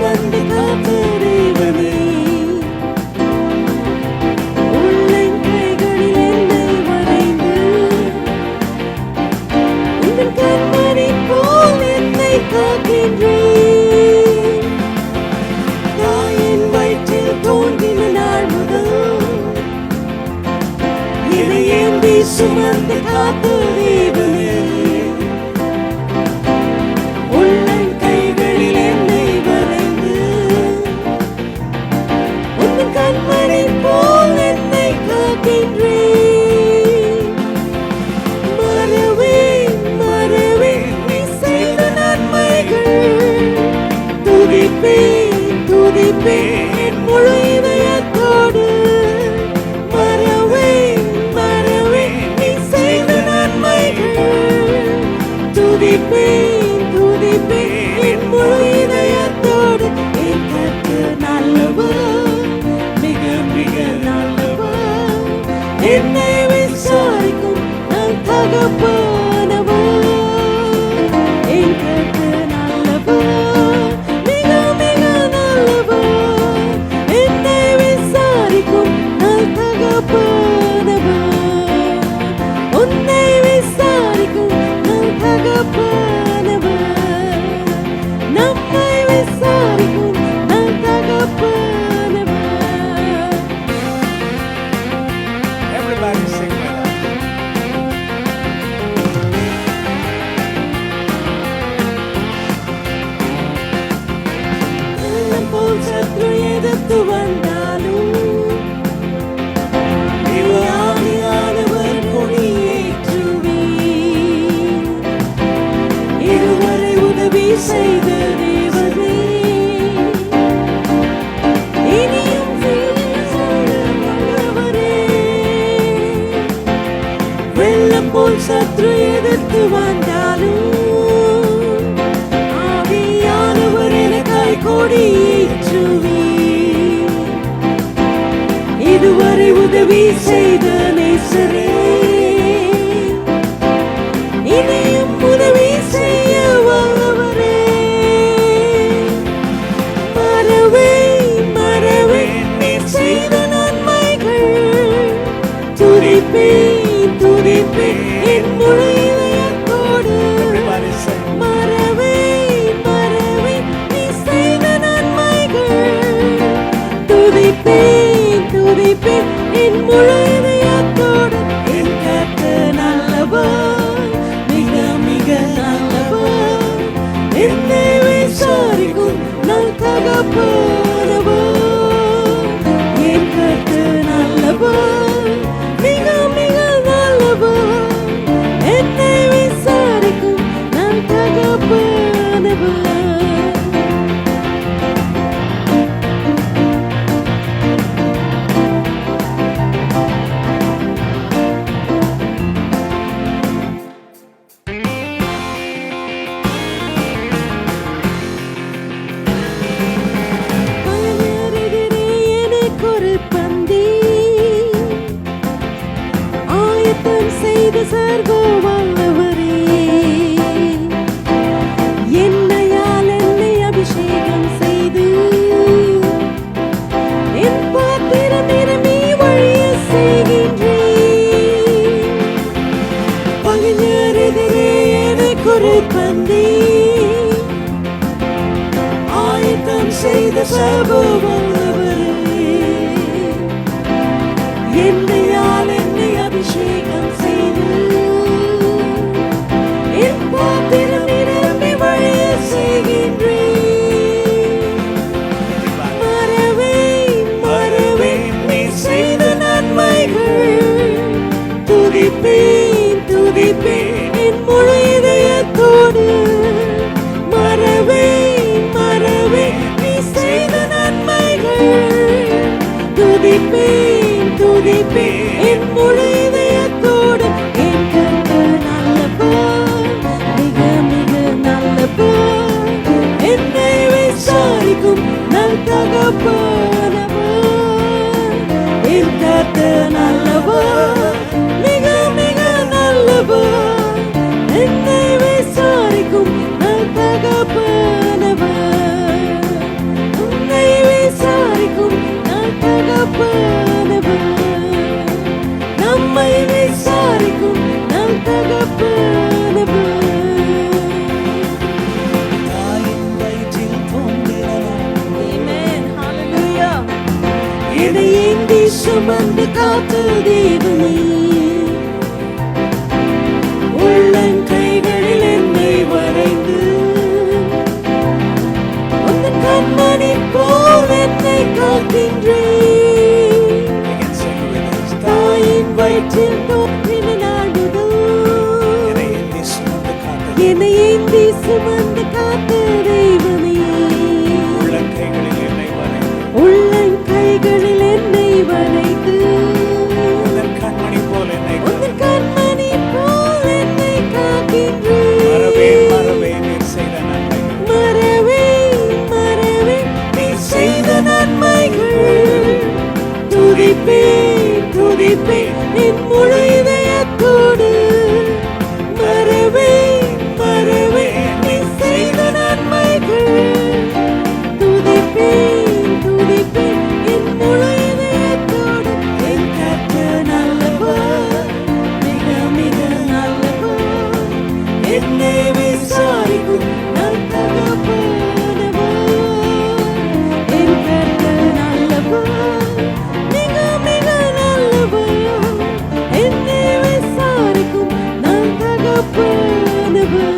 சுமந்து காத்த தேவனே, உள்ளன் கைகளில் என்னை வரைந்து உங்கள் கண்மணி போல் என்னை காக்கின்றீர். தாயின் வயிற்றில் தோன்றின நாள் முதல் என்னை ஏந்தி சுமந்து காத்த தேவனே, உள்ளன் கைகளில் என்னை வரைந்து உங்கள் கண்மணி போல் என்னை காக்கின்றீர். மறவேன் மறவேன் நீ செய்த நன்மைகள், துதிப்பேன் துதிப்பேன் என் முழு இதயத்தோடு. மறவேன் மறவேன் நீ செய்த நன்மைகள், துதிப்பேன் துதிப்பேன் என் முழு இதயத்தோடு. என் கர்த்தர் நல்லவர், மிக மிக நல்லவர், என்னை விசாரிக்கும் நல் தகப்பனவர். என் கர்த்தர் நல்லவர், மிக மிக நல்லவர், என்னை விசாரிக்கும் நல் தகப்பனவர். உன்னை விசாரிக்கும் நல் தகப்பனவர், நம்மை விசாரிக்கும் நல் தகப்பனவர். Everybody sing with us. வெள்ளம் போல் சத்ரு எதிர்த்து வந்தாலும் ஆவியானவர் கொடியேற்றுவீர். இதுவரை உதவி செய்த தேவனே, இனியும் செய்ய வல்லவரே. வெள்ளம் போல் சத்ரு எதிர்த்து வந்தாலும் ஆவியானவர் எனக்காய் கொடியேற்றுவீர். இதுவரை உதவி செய்த நேசரே, இனியும் உதவி செய்ய வல்லவரே. மறவேன் மறவேன் நீ செய்த நன்மைகள், துதிப்பேன் துதிப்பேன் என் முழு இதயத்தோடு. Everybody sing. மறவேன் மறவேன் நீ செய்த நன்மைகள், துதிப்பேன் துதிப்பேன் என் முழு இதயத்தோடு. என் கர்த்தர் நல்லவர், மிக மிக நல்லவர், என்னை விசாரிக்கும் நல் தகப்பனவர். என் கர்த்தர் நல்லவர், மிக மிக நல்லவர், என்னை விசாரிக்கும் நல் தகப்பனவர். பலனருகிலே எனக்கொரு பந்தி ஆயத்தம் செய்த சர்வ வல்லவரே. எண்ணெயால் என்னை அபிஷேகம் செய்து என் பாத்திரம் நிரம்பி வழிய செய்கின்றீர். பகைஞரெதிரே எனக்கொரு பந்தி ஆயத்தம் செய்த சர்வ வல்லவரே. எண்ணெயால் என்னை அபிஷேகம் செய்து என் பாத்திரம் நிரம்பி வழிய செய்கின்றீர். மறவேன் மறவேன் நீ செய்த நன்மைகள், துதிப்பேன் துதிப்பேன் என் முழு இதயத்தோடு. மறவேன் மறவேன் நீ செய்த நன்மைகள், சுமந்து காத்து தேவனே உள்ளங்கைகளில் என்னை வரைந்து உந்தன் கண்மணி போல் என்னை காக்கின்றேன். We can sing with us. தாயின் வயிற்றில் தோன்றின நாள் முதல் என்னை ஏந்தி சுமந்து காத்த என்னை ஏந்தி சுமந்து காத்த தெய்வமே உள்ளங்கைகளில் என்னை வரைந்து உள்ளங்கைகளில் என்னை வரைந்து உந்தன் கண்மணி போல் என்னை உந்தன் கண்மணி போல் என்னை காக்கின்றேன். மறவே மறவே நீர் செய்த நன்மைகள் மறவே மறவே நீ செய்த நன்மைகள் துதிப்பேன் துதிப்பேன் என் முழு இதயத்தோடு. மறவே மறவே நீ செய்த நன்மைகள் துதிப்பேன் துதிப்பேன் என் முழு இதயத்தோடு. என் கர்த்தர் நல்லவர், மிக மிக நல்லவர், என்னை விசாரிக்கும் நல் தகப்பனவர். என் கர்த்தர் நல்லவர், மிக மிக நல்லவர், என்னை விசாரிக்கும் நல் தகப்பனவர்.